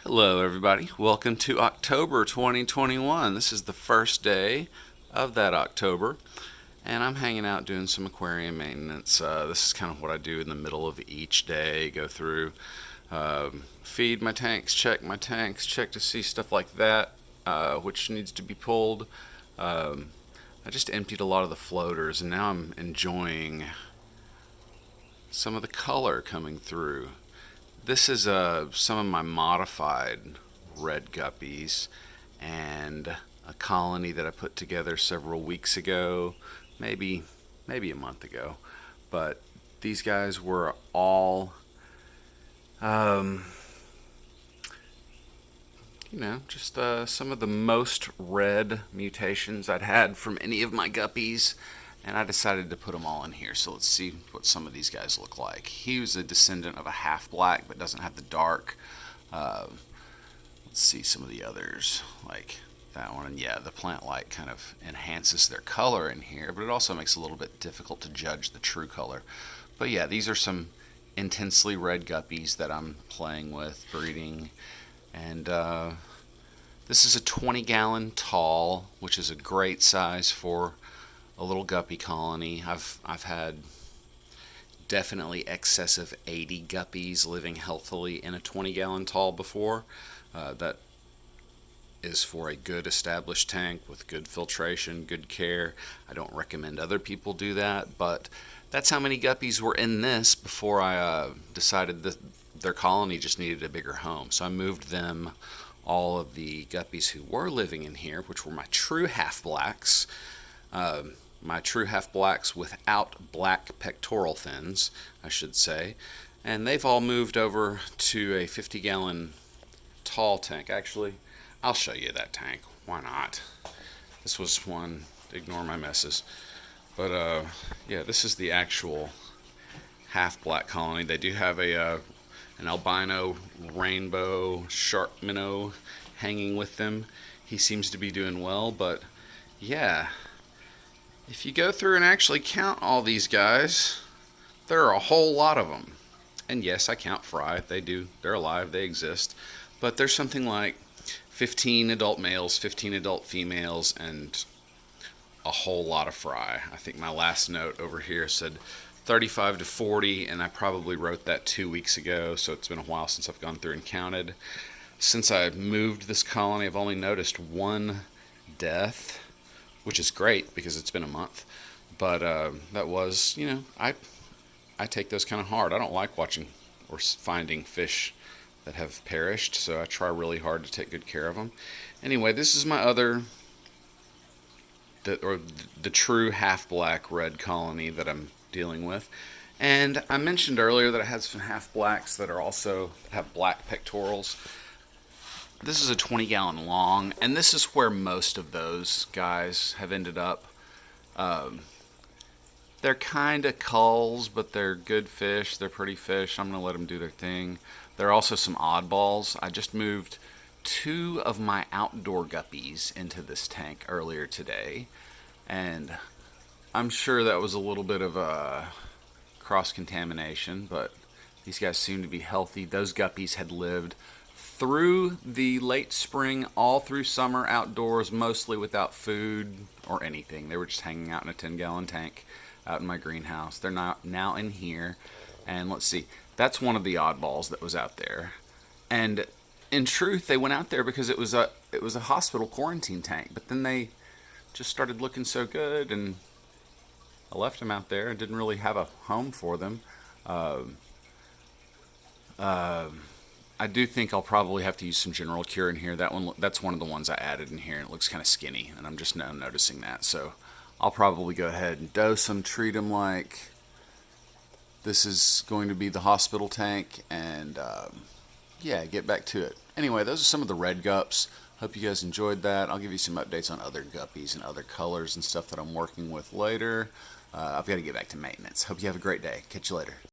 Hello everybody, welcome to October 2021. This is the first day of that October and I'm hanging out doing some aquarium maintenance. This is kind of what I do in the middle of each day. Go through, feed my tanks, check to see stuff like that, which needs to be pulled. I just emptied a lot of the floaters and now I'm enjoying some of the color coming through. This is some of my modified red guppies and a colony that I put together several weeks ago, maybe a month ago. But these guys were all, just some of the most red mutations I'd had from any of my guppies. And I decided to put them all in here. So let's see what some of these guys look like. He was a descendant of a half black, but doesn't have the dark. Let's see some of the others, like that one. And yeah, the plant light kind of enhances their color in here, but it also makes it a little bit difficult to judge the true color. But yeah, these are some intensely red guppies that I'm playing with, breeding. And this is a 20-gallon tall, which is a great size for a little guppy colony. I've had definitely excess of 80 guppies living healthily in a 20-gallon tall before. That is for a good established tank with good filtration, good care. I don't recommend other people do that, but that's how many guppies were in this before I decided that their colony just needed a bigger home. So I moved them, all of the guppies who were living in here, which were my true half-blacks, my true half-blacks without black pectoral fins, I should say. And they've all moved over to a 50-gallon tall tank. Actually, I'll show you that tank. Why not? This was one. Ignore my messes. But, yeah, this is the actual half-black colony. They do have an albino rainbow shark minnow hanging with them. He seems to be doing well, but, yeah, if you go through and actually count all these guys, there are a whole lot of them. And yes, I count fry. They're alive, they exist. But there's something like 15 adult males, 15 adult females, and a whole lot of fry. I think my last note over here said 35 to 40, and I probably wrote that 2 weeks ago, so it's been a while since I've gone through and counted. Since I moved this colony, I've only noticed one death, which is great because it's been a month. But that was, I take those kind of hard. I don't like watching or finding fish that have perished, so I try really hard to take good care of them. Anyway, this is my other, the true half-black red colony that I'm dealing with. And I mentioned earlier that I had some half-blacks that have black pectorals. This is a 20-gallon long, and this is where most of those guys have ended up. They're kind of culls, but they're good fish. They're pretty fish. I'm going to let them do their thing. There are also some oddballs. I just moved 2 of my outdoor guppies into this tank earlier today, and I'm sure that was a little bit of a cross-contamination, but these guys seem to be healthy. Those guppies had lived through the late spring, all through summer, outdoors, mostly without food or anything. They were just hanging out in a 10-gallon tank out in my greenhouse. They're now in here, and let's see. That's one of the oddballs that was out there. And in truth, they went out there because it was a hospital quarantine tank. But then they just started looking so good, and I left them out there and didn't really have a home for them. I do think I'll probably have to use some General Cure in here. That's one of the ones I added in here, and it looks kind of skinny, and I'm just now noticing that. So I'll probably go ahead and dose them, treat them like this is going to be the hospital tank, and yeah, get back to it. Anyway, those are some of the red gups. Hope you guys enjoyed that. I'll give you some updates on other guppies and other colors and stuff that I'm working with later. I've got to get back to maintenance. Hope you have a great day. Catch you later.